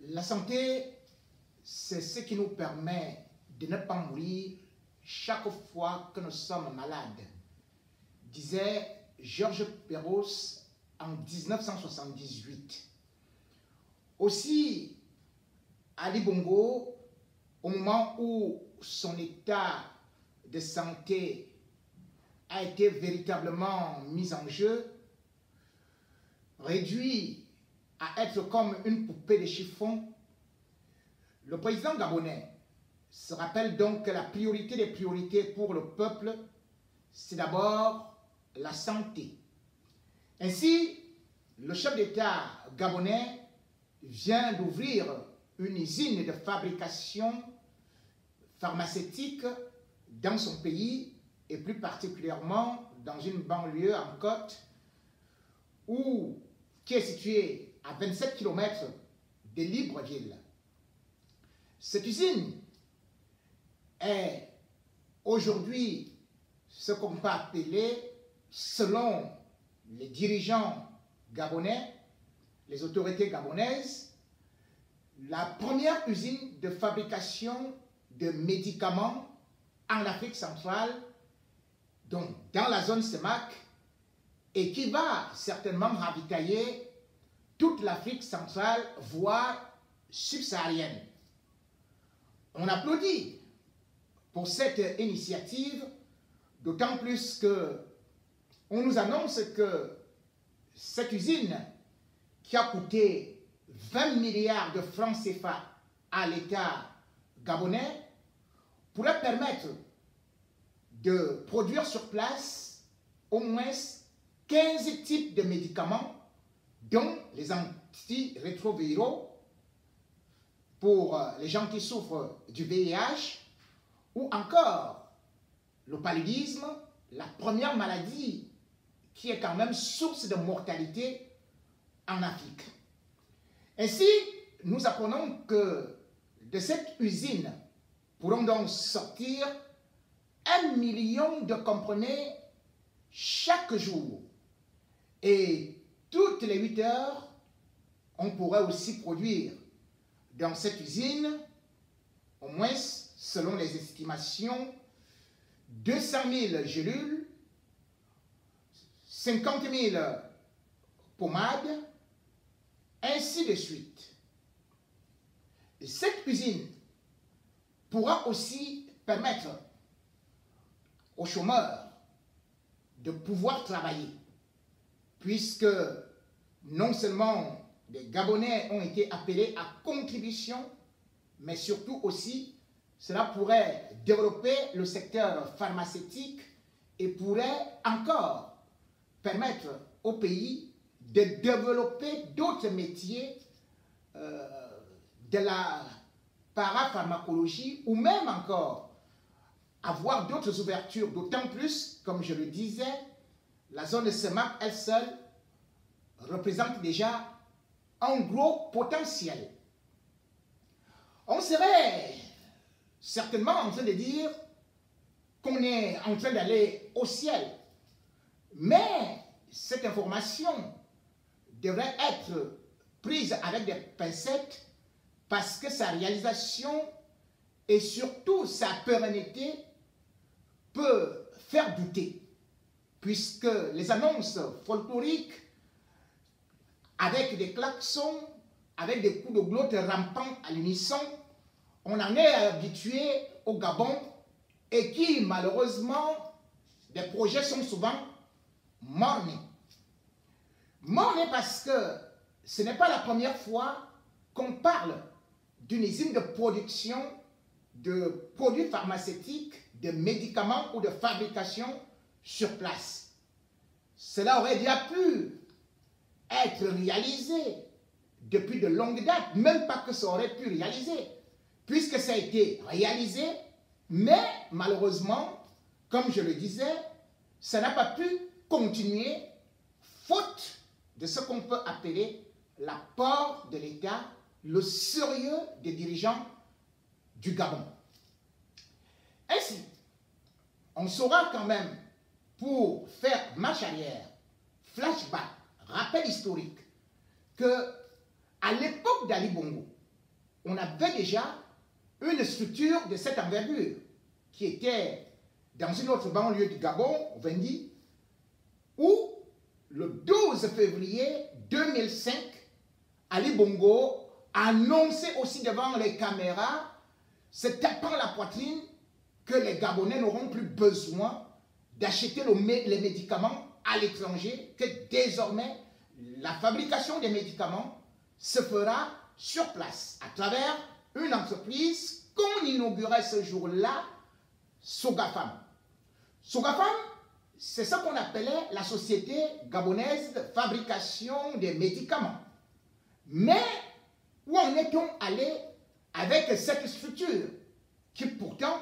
La santé, c'est ce qui nous permet de ne pas mourir chaque fois que nous sommes malades, disait Georges Perros en 1978. Aussi, Ali Bongo, au moment où son état de santé a été véritablement mis en jeu, réduit à être comme une poupée de chiffon, le président gabonais se rappelle donc que la priorité des priorités pour le peuple, c'est d'abord la santé. Ainsi, le chef d'État gabonais vient d'ouvrir une usine de fabrication pharmaceutique dans son pays et plus particulièrement dans une banlieue en Côte qui est située à 27 km de Libreville. Cette usine est aujourd'hui ce qu'on peut appeler, selon les dirigeants gabonais, les autorités gabonaises, la première usine de fabrication de médicaments en Afrique centrale, donc dans la zone CEMAC, et qui va certainement ravitailler toute l'Afrique centrale, voire subsaharienne. On applaudit pour cette initiative, d'autant plus qu'on nous annonce que cette usine, qui a coûté 20 milliards de francs CFA à l'État gabonais, pourrait permettre de produire sur place au moins 15 types de médicaments, dont les antirétroviraux pour les gens qui souffrent du VIH, ou encore le paludisme, la première maladie qui est quand même source de mortalité en Afrique. Ainsi, nous apprenons que de cette usine pourront donc sortir 1 million de comprimés chaque jour. Et toutes les 8 heures, on pourrait aussi produire dans cette usine, au moins selon les estimations, 200 000 gélules, 50 000 pommades, ainsi de suite. Et cette usine pourra aussi permettre aux chômeurs de pouvoir travailler, puisque non seulement les Gabonais ont été appelés à contribution, mais surtout aussi, cela pourrait développer le secteur pharmaceutique et pourrait encore permettre au pays de développer d'autres métiers de la parapharmacologie ou même encore avoir d'autres ouvertures, d'autant plus, comme je le disais, la zone de CEMAC, elle seule, représente déjà un gros potentiel. On serait certainement en train de dire qu'on est en train d'aller au ciel, mais cette information devrait être prise avec des pincettes parce que sa réalisation et surtout sa pérennité peut faire douter, puisque les annonces folkloriques avec des klaxons, avec des coups de glotte rampants à l'unisson, on en est habitué au Gabon et qui malheureusement, des projets sont souvent morts-nés. Morts-nés parce que ce n'est pas la première fois qu'on parle d'une usine de production de produits pharmaceutiques, de médicaments ou de fabrication sur place. Cela aurait déjà pu être réalisé depuis de longues dates, même pas que ça aurait pu réaliser, puisque ça a été réalisé, mais malheureusement, comme je le disais, ça n'a pas pu continuer, faute de ce qu'on peut appeler l'apport de l'État, le sérieux des dirigeants du Gabon. Ainsi, on saura quand même, pour faire marche arrière, flashback, rappel historique, que à l'époque d'Ali Bongo, on avait déjà une structure de cette envergure qui était dans une autre banlieue du Gabon, au Vendi, où le 12 février 2005, Ali Bongo annonçait aussi devant les caméras, se tapant la poitrine, que les Gabonais n'auront plus besoin d'acheter les médicaments à l'étranger, que désormais la fabrication des médicaments se fera sur place à travers une entreprise qu'on inaugurait ce jour-là, Sogafam. Sogafam, c'est ce qu'on appelait la Société gabonaise de fabrication des médicaments. Mais où en est-on allé avec cette structure qui pourtant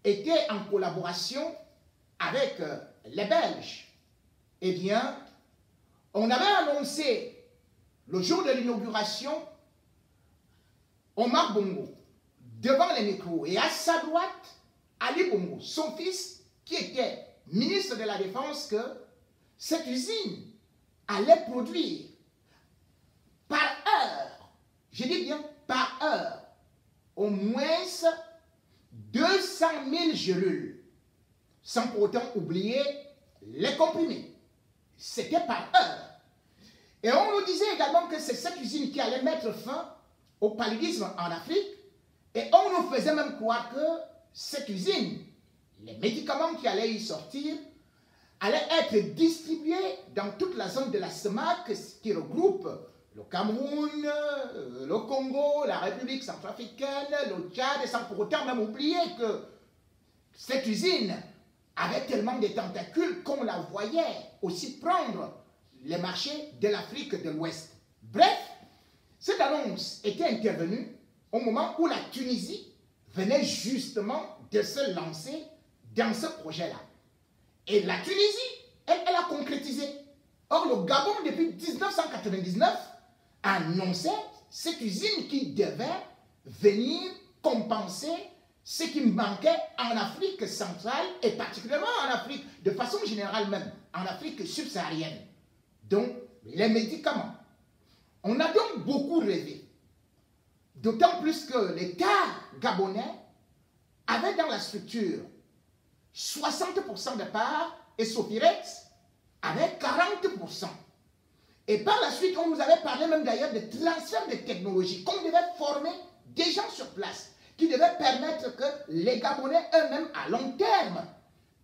était en collaboration avec les Belges? Eh bien, on avait annoncé le jour de l'inauguration Omar Bongo devant les micros et à sa droite Ali Bongo, son fils qui était ministre de la Défense, que cette usine allait produire par heure, je dis bien par heure, au moins 200 000 gélules, sans pour autant oublier les comprimés. C'était par heure. Et on nous disait également que c'est cette usine qui allait mettre fin au paludisme en Afrique, et on nous faisait même croire que cette usine, les médicaments qui allaient y sortir, allaient être distribués dans toute la zone de la CEMAC qui regroupe le Cameroun, le Congo, la République centrafricaine, le Tchad, et sans pour autant même oublier que cette usine avait tellement de tentacules qu'on la voyait aussi prendre les marchés de l'Afrique de l'Ouest. Bref, cette annonce était intervenue au moment où la Tunisie venait justement de se lancer dans ce projet-là. Et la Tunisie, elle a concrétisé. Or, le Gabon, depuis 1999, annonçait cette usine qui devait venir compenser ce qui manquait en Afrique centrale et particulièrement en Afrique, de façon générale même, en Afrique subsaharienne. Donc, les médicaments. On a donc beaucoup rêvé. D'autant plus que l'État gabonais avait dans la structure 60% de parts et Sofirex avait 40%. Et par la suite, on nous avait parlé même d'ailleurs de transfert de technologie, qu'on devait former des gens sur place, qui devaient permettre que les Gabonais eux-mêmes, à long terme,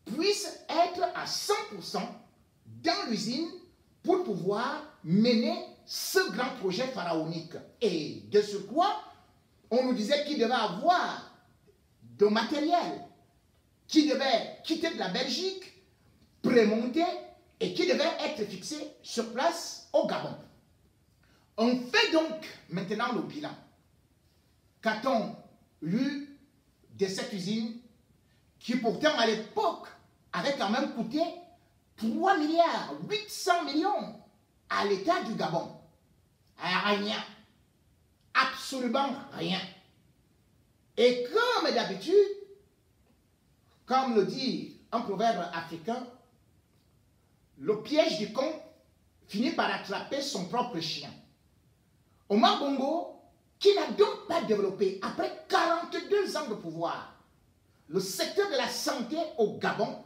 puissent être à 100% dans l'usine pour pouvoir mener ce grand projet pharaonique. Et de ce quoi, on nous disait qu'il devait avoir de matériel, qui devait quitter de la Belgique, prémonter et qui devait être fixé sur place au Gabon. On fait donc maintenant le bilan. Qu'a-t-on eu de cette usine qui pourtant à l'époque avait quand même coûté 3 milliards 800 millions à l'État du Gabon? Rien. Absolument rien. Et comme d'habitude, comme le dit un proverbe africain, le piège du con finit par attraper son propre chien. Omar Bongo, qui n'a donc pas développé, après 42 ans de pouvoir, le secteur de la santé au Gabon,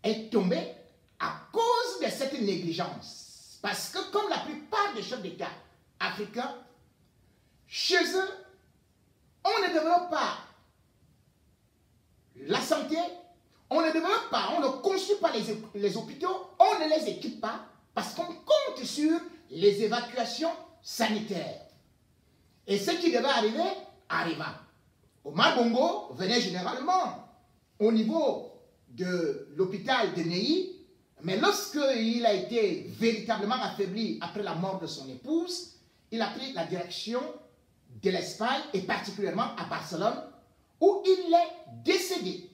est tombé à cause de cette négligence. Parce que comme la plupart des chefs d'État africains, chez eux, on ne développe pas la santé, on ne développe pas, on ne construit pas les hôpitaux, on ne les équipe pas, parce qu'on compte sur les évacuations sanitaires. Et ce qui devait arriver, arriva. Omar Bongo venait généralement au niveau de l'hôpital de Neuilly, mais lorsqu'il a été véritablement affaibli après la mort de son épouse, il a pris la direction de l'Espagne et particulièrement à Barcelone, où il est décédé.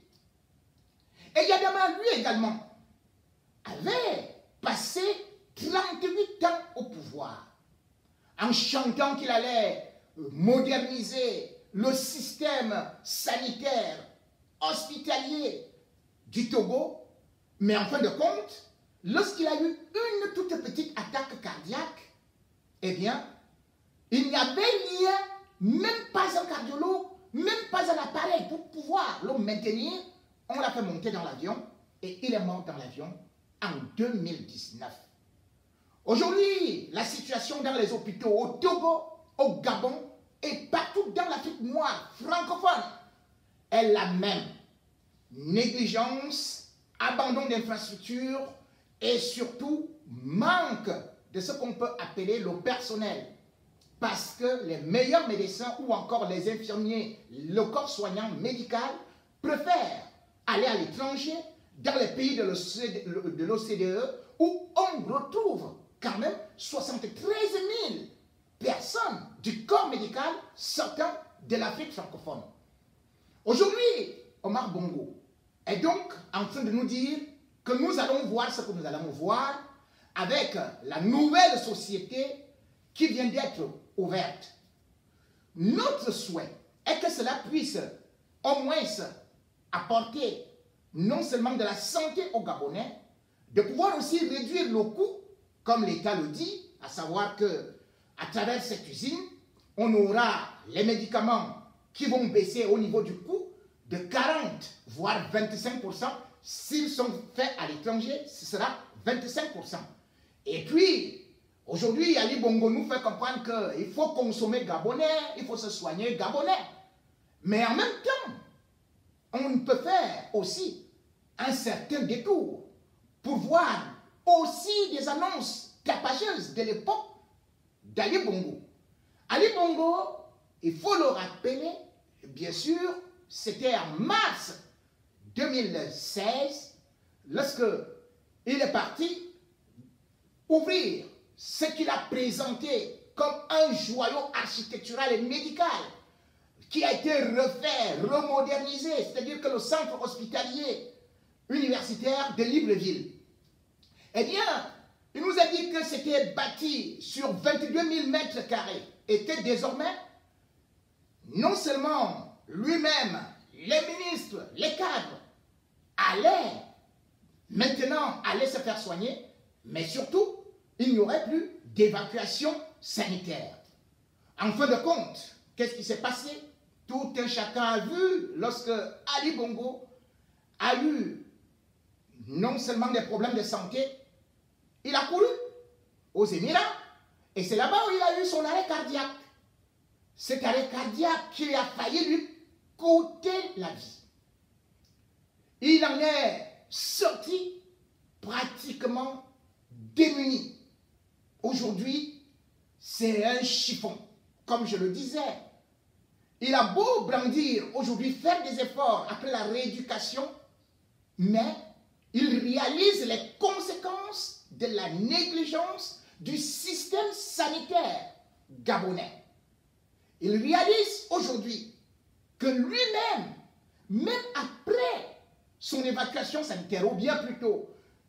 Et Yadama, lui également, avait passé 38 ans au pouvoir, en chantant qu'il allait moderniser le système sanitaire hospitalier du Togo, mais en fin de compte, lorsqu'il a eu une toute petite attaque cardiaque, eh bien, il n'y avait rien même pas un cardiologue, même pas un appareil pour pouvoir le maintenir. On l'a fait monter dans l'avion et il est mort dans l'avion en 2019. Aujourd'hui, la situation dans les hôpitaux au Togo, au Gabon et partout dans l'Afrique noire francophone est la même. Négligence, abandon d'infrastructures et surtout manque de ce qu'on peut appeler le personnel. Parce que les meilleurs médecins ou encore les infirmiers, le corps soignant médical préfèrent aller à l'étranger, dans les pays de l'OCDE, où on retrouve quand même 73 000 personnes du corps médical sortant de l'Afrique francophone. Aujourd'hui, Omar Bongo est donc en train de nous dire que nous allons voir ce que nous allons voir avec la nouvelle société qui vient d'être ouverte. Notre souhait est que cela puisse au moins apporter non seulement de la santé aux Gabonais, de pouvoir aussi réduire le coût, comme l'État le dit, à savoir que à travers cette usine, on aura les médicaments qui vont baisser au niveau du coût de 40 voire 25%. S'ils sont faits à l'étranger, ce sera 25%. Et puis, aujourd'hui, Ali Bongo nous fait comprendre qu'il faut consommer gabonais, il faut se soigner gabonais. Mais en même temps, on peut faire aussi un certain détour pour voir aussi des annonces capageuses de l'époque d'Ali Bongo. Ali Bongo, il faut le rappeler, bien sûr, c'était en mars 2016, lorsque il est parti ouvrir ce qu'il a présenté comme un joyau architectural et médical qui a été refait, remodernisé, c'est-à-dire que le centre hospitalier universitaire de Libreville, eh bien, il nous a dit que c'était bâti sur 22 000 mètres carrés, était désormais non seulement lui-même, les ministres, les cadres, allaient maintenant aller se faire soigner, mais surtout, il n'y aurait plus d'évacuation sanitaire. En fin de compte, qu'est-ce qui s'est passé? Tout un chacun a vu lorsque Ali Bongo a eu non seulement des problèmes de santé, il a couru aux Émirats et c'est là-bas où il a eu son arrêt cardiaque. Cet arrêt cardiaque qui a failli lui coûter la vie. Il en est sorti pratiquement démuni. Aujourd'hui, c'est un chiffon. Comme je le disais, il a beau brandir aujourd'hui, faire des efforts après la rééducation, mais il réalise les conséquences de la négligence du système sanitaire gabonais. Il réalise aujourd'hui que lui-même, même après son évacuation sanitaire, ou bien plutôt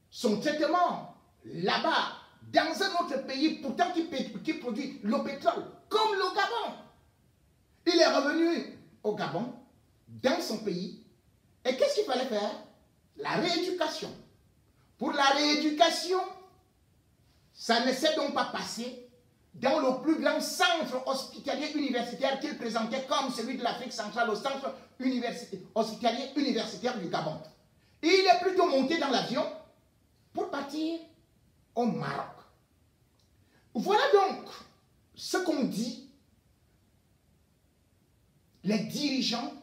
son traitement là-bas, dans un autre pays, pourtant qui produit le pétrole, comme le Gabon, il est revenu au Gabon, dans son pays, et qu'est-ce qu'il fallait faire? La rééducation. Pour la rééducation, ça ne s'est donc pas passé dans le plus grand centre hospitalier universitaire qu'il présentait comme celui de l'Afrique centrale, au centre hospitalier universitaire du Gabon. Il est plutôt monté dans l'avion pour partir au Maroc. Voilà donc ce qu'on dit les dirigeants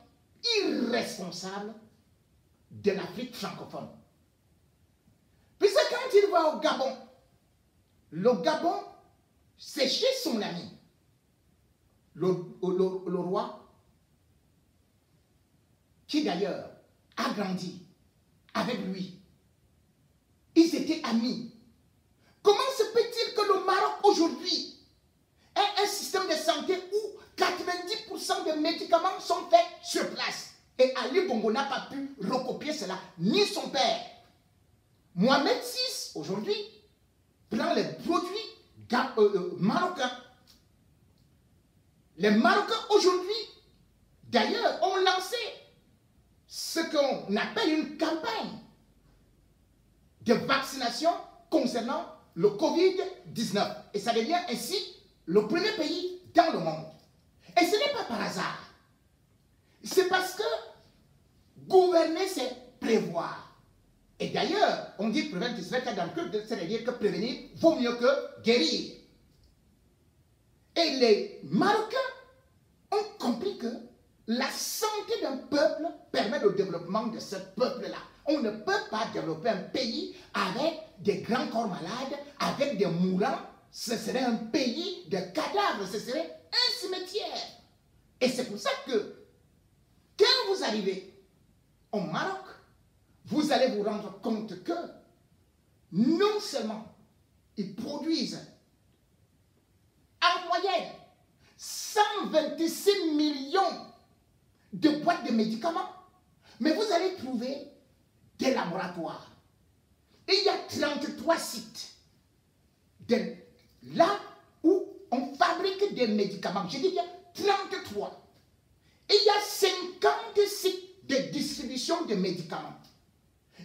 irresponsables de l'Afrique francophone. Puisque quand il va au Gabon, le Gabon, c'est chez son ami, le roi, qui d'ailleurs a grandi avec lui. Ils étaient amis. Comment se peut-il que le Maroc aujourd'hui ait un système de santé où 90% des médicaments sont faits sur place? Et Ali Bongo n'a pas pu recopier cela, ni son père. Mohamed VI, aujourd'hui, prend les produits marocains. Les Marocains, aujourd'hui, d'ailleurs, ont lancé ce qu'on appelle une campagne de vaccination concernant le Covid-19. Et ça devient ainsi le premier pays dans le monde. Et ce n'est pas par hasard. C'est parce que gouverner, c'est prévoir. Et d'ailleurs, on dit prevent is better than cure, c'est-à-dire que prévenir vaut mieux que guérir. Et les Marocains ont compris que la santé d'un peuple permet le développement de ce peuple-là. On ne peut pas développer un pays avec des grands corps malades, avec des mourants. Ce serait un pays de cadavres, ce serait un cimetière. Et c'est pour ça que quand vous arrivez au Maroc, vous allez vous rendre compte que non seulement ils produisent en moyenne 126 millions de boîtes de médicaments, mais vous allez trouver des laboratoires. Et il y a 33 sites là où on fabrique des médicaments. Je dis bien 33. Et il y a 50 sites de distribution de médicaments.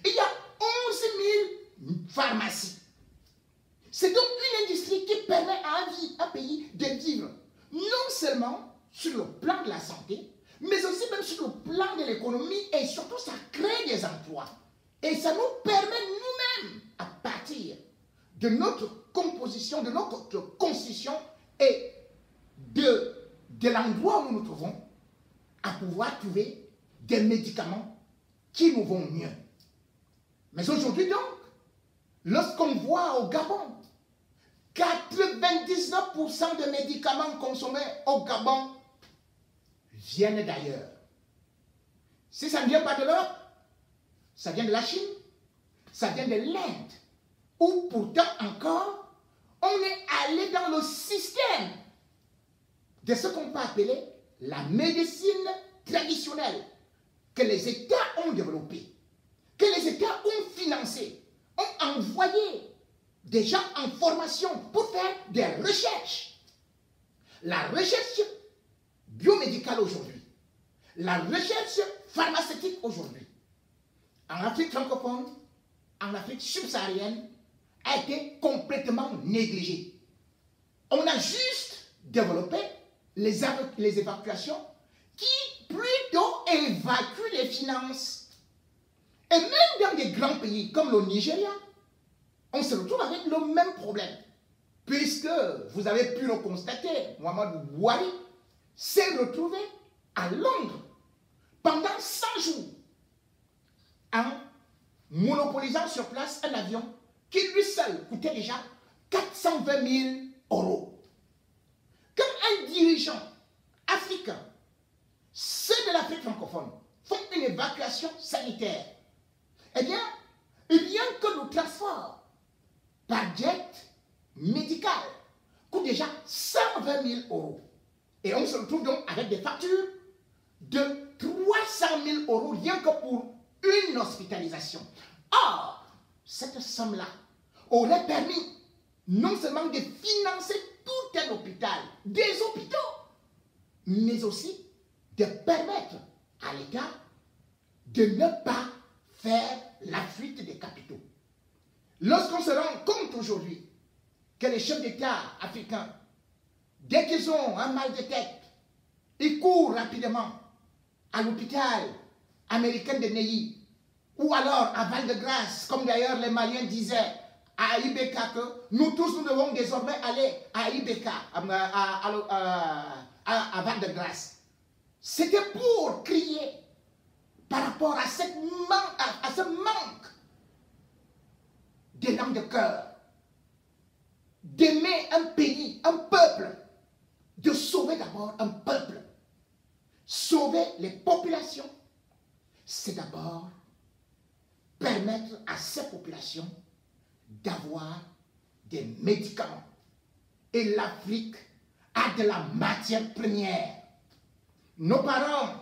Il y a 11 000 pharmacies. C'est donc une industrie qui permet à un pays de vivre non seulement sur le plan de la santé, mais aussi même sur le plan de l'économie, et surtout ça crée des emplois. Et ça nous permet nous-mêmes, à partir de notre composition, de notre constitution et de l'endroit où nous nous trouvons, à pouvoir trouver des médicaments qui nous vont mieux. Mais aujourd'hui donc, lorsqu'on voit au Gabon, 99% de médicaments consommés au Gabon viennent d'ailleurs. Si ça ne vient pas de l'Europe, ça vient de la Chine, ça vient de l'Inde, où pourtant encore, on est allé dans le système de ce qu'on peut appeler la médecine traditionnelle, que les États ont développée, que les États ont financé, ont envoyé des gens en formation pour faire des recherches. La recherche biomédicale aujourd'hui, la recherche pharmaceutique aujourd'hui, en Afrique francophone, en Afrique subsaharienne, a été complètement négligée. On a juste développé les évacuations qui plutôt évacuent les finances. Et même dans des grands pays comme le Nigeria, on se retrouve avec le même problème. Puisque vous avez pu le constater, Mohamed Bouhari s'est retrouvé à Londres pendant 100 jours en monopolisant sur place un avion qui lui seul coûtait déjà 420 000 euros. Quand un dirigeant africain, ceux de l'Afrique francophone, font une évacuation sanitaire, eh bien, rien que le transport par jet médical coûte déjà 120 000 euros. Et on se retrouve donc avec des factures de 300 000 euros rien que pour une hospitalisation. Or, cette somme-là aurait permis non seulement de financer tout un hôpital, des hôpitaux, mais aussi de permettre à l'État de ne pas faire la fuite des capitaux. Lorsqu'on se rend compte aujourd'hui que les chefs d'État africains, dès qu'ils ont un mal de tête, ils courent rapidement à l'hôpital américain de Neuilly, ou alors à Val-de-Grâce, comme d'ailleurs les Maliens disaient à Ibeka que nous tous nous devons désormais aller à Ibeka, à Val-de-Grâce. C'était pour crier par rapport à, ce manque d'élan de cœur, d'aimer un pays, un peuple, de sauver d'abord un peuple. Sauver les populations, c'est d'abord permettre à ces populations d'avoir des médicaments. Et l'Afrique a de la matière première. Nos parents,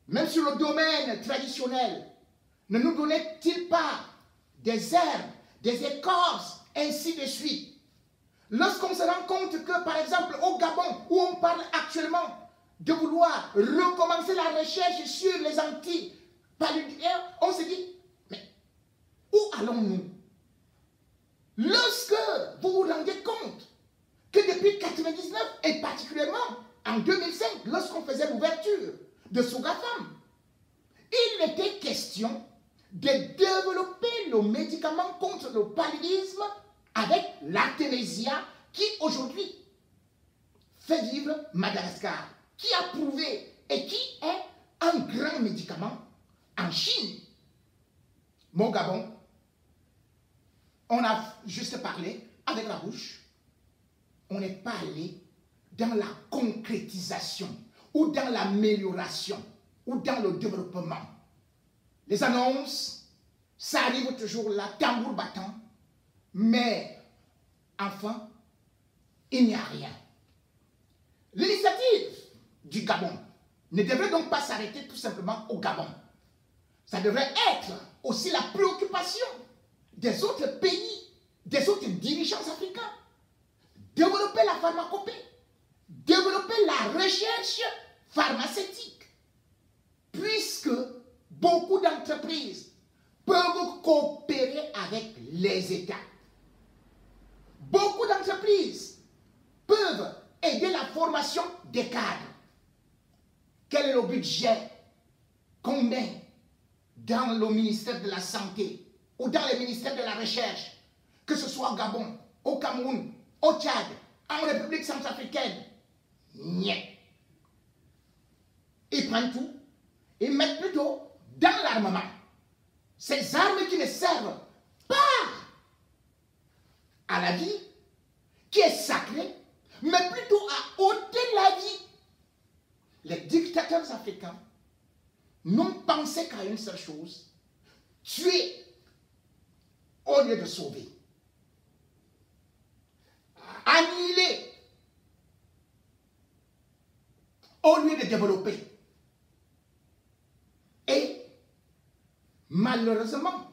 même sur le domaine traditionnel, ne nous donnaient-ils pas des herbes, des écorces, ainsi de suite? Lorsqu'on se rend compte que, par exemple, au Gabon, où on parle actuellement de vouloir recommencer la recherche sur les antipaludismes, on se dit, mais où allons-nous? Lorsque vous vous rendez compte que depuis 1999, et particulièrement en 2005, lorsqu'on faisait l'ouverture de Sougafam, il était question de développer le médicament contre le paludisme avec l'artémisia qui aujourd'hui fait vivre Madagascar, qui a prouvé et qui est un grand médicament en Chine. Mon Gabon, on a juste parlé avec la bouche, on n'est pas allé dans la concrétisation ou dans l'amélioration ou dans le développement. Les annonces, ça arrive toujours là, tambour battant, mais enfin, il n'y a rien. L'initiative du Gabon ne devrait donc pas s'arrêter tout simplement au Gabon. Ça devrait être aussi la préoccupation des autres pays, des autres dirigeants africains. Développer la pharmacopée, développer la recherche pharmaceutique, puisque beaucoup d'entreprises peuvent coopérer avec les États. Beaucoup d'entreprises peuvent aider la formation des cadres. Quel est le budget qu'on met dans le ministère de la Santé ou dans les ministères de la Recherche, que ce soit au Gabon, au Cameroun, au Tchad, en République centrafricaine? Niet. Ils prennent tout, ils mettent plutôt dans l'armement. Ces armes qui ne servent pas à la vie, qui est sacrée, mais plutôt à ôter la vie. Les dictateurs africains n'ont pensé qu'à une seule chose: tuer au lieu de sauver. Annihiler au lieu de développer. Et malheureusement,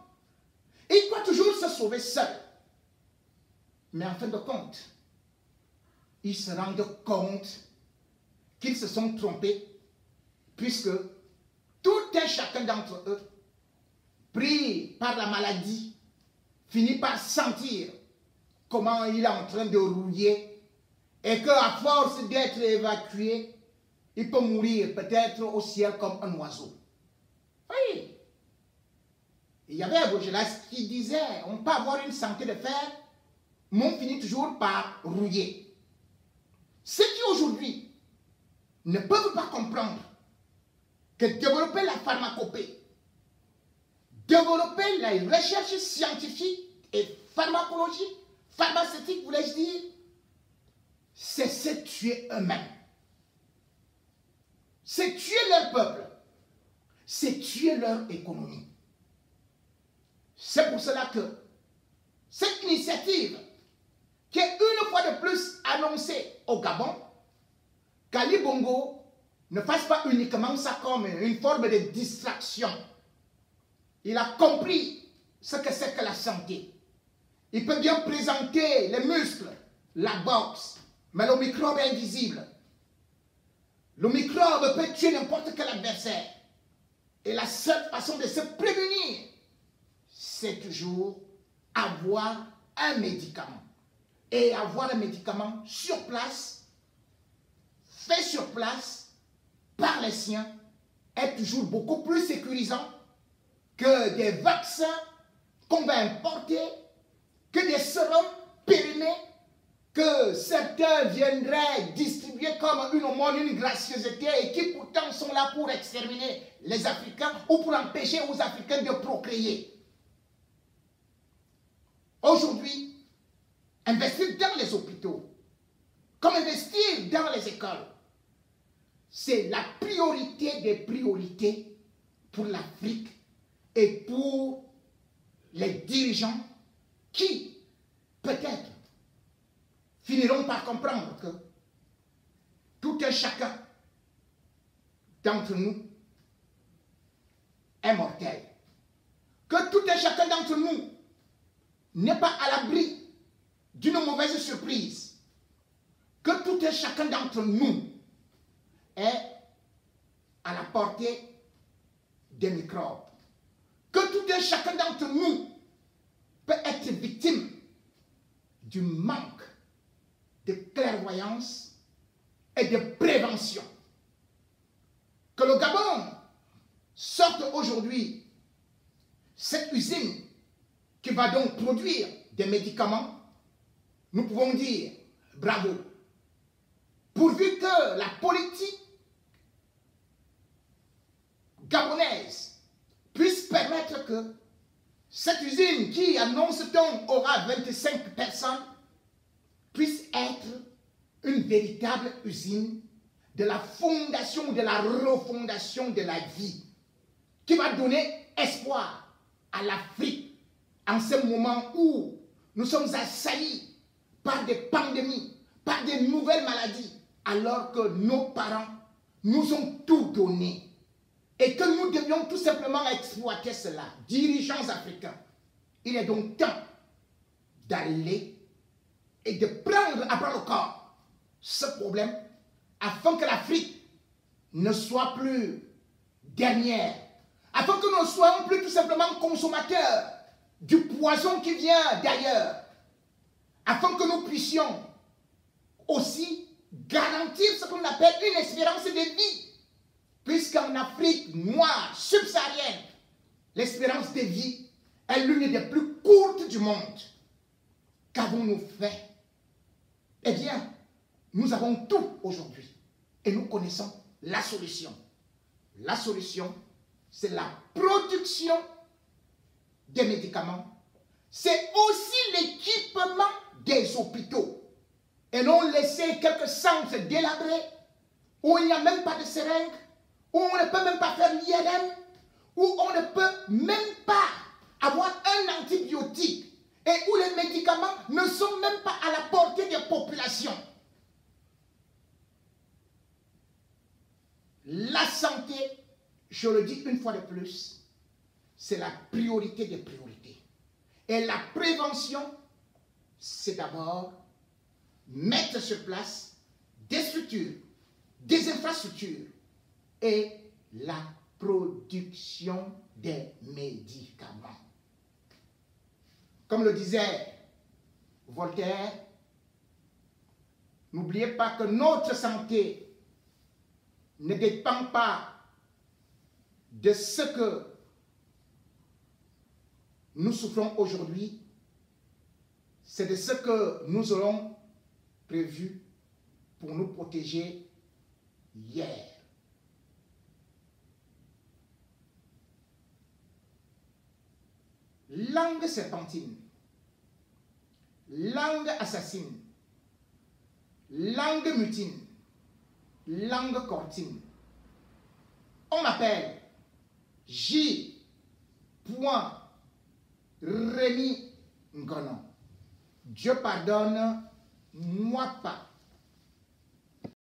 ils doivent toujours se sauver seuls. Mais en fin de compte, ils se rendent compte qu'ils se sont trompés, puisque tout un chacun d'entre eux, pris par la maladie, finit par sentir comment il est en train de rouiller et qu'à force d'être évacué, il peut mourir peut-être au ciel comme un oiseau. Oui. Il y avait Bogelas qui disait: on peut avoir une santé de fer, mais on finit toujours par rouiller. Ceux qui aujourd'hui ne peuvent pas comprendre que développer la pharmacopée, développer la recherche scientifique et pharmacologique, pharmaceutique, voulais-je dire, c'est se tuer eux-mêmes. C'est tuer leur peuple. C'est tuer leur économie. C'est pour cela que cette initiative, qui est une fois de plus annoncée au Gabon, qu'Ali Bongo ne fasse pas uniquement ça comme une forme de distraction. Il a compris ce que c'est que la santé. Il peut bien présenter les muscles, la boxe, mais le microbe est invisible. Le microbe peut tuer n'importe quel adversaire. Et la seule façon de se prémunir, c'est toujours avoir un médicament. Et avoir un médicament sur place, fait sur place, par les siens, est toujours beaucoup plus sécurisant que des vaccins qu'on va importer, que des sérums périmés, que certains viendraient distribuer comme une aumône, une gracieuseté, et qui pourtant sont là pour exterminer les Africains ou pour empêcher aux Africains de procréer. Aujourd'hui, investir dans les hôpitaux, comme investir dans les écoles, c'est la priorité des priorités pour l'Afrique et pour les dirigeants qui, peut-être, finiront par comprendre que tout un chacun d'entre nous est mortel. Que tout un chacun d'entre nous n'est pas à l'abri d'une mauvaise surprise. Que tout un chacun d'entre nous est à la portée des microbes. Que tout un chacun d'entre nous peut être victime du manque de clairvoyance et de prévention. Que le Gabon sorte aujourd'hui cette usine qui va donc produire des médicaments, nous pouvons dire bravo. Pourvu que la politique gabonaise puisse permettre que cette usine qui annonce-t-on aura 25 personnes puisse être une véritable usine de la fondation, de la refondation de la vie, qui va donner espoir à l'Afrique en ce moment où nous sommes assaillis par des pandémies, par des nouvelles maladies, alors que nos parents nous ont tout donné et que nous devions tout simplement exploiter cela. Dirigeants africains, il est donc temps d'aller et de prendre à bras le corps ce problème afin que l'Afrique ne soit plus dernière, afin que nous ne soyons plus tout simplement consommateurs du poison qui vient d'ailleurs, afin que nous puissions aussi garantir ce qu'on appelle une espérance de vie, puisqu'en Afrique noire, subsaharienne, l'espérance de vie est l'une des plus courtes du monde. Qu'avons-nous fait? Eh bien, nous avons tout aujourd'hui et nous connaissons la solution. La solution, c'est la production des médicaments. C'est aussi l'équipement des hôpitaux. Et non laisser quelques centres délabrés où il n'y a même pas de seringues, où on ne peut même pas faire l'IRM, où on ne peut même pas avoir un antibiotique et où les médicaments ne sont même pas à la portée des populations. La santé, je le dis une fois de plus, c'est la priorité des priorités. Et la prévention, c'est d'abord mettre sur place des structures, des infrastructures et la production des médicaments. Comme le disait Voltaire, n'oubliez pas que notre santé ne dépend pas de ce que nous souffrons aujourd'hui, c'est de ce que nous aurons prévu pour nous protéger hier. Langue serpentine, langue assassine, langue mutine, langue cortine. On m'appelle J. Rémi Ngonon. Dieu pardonne, moi pas.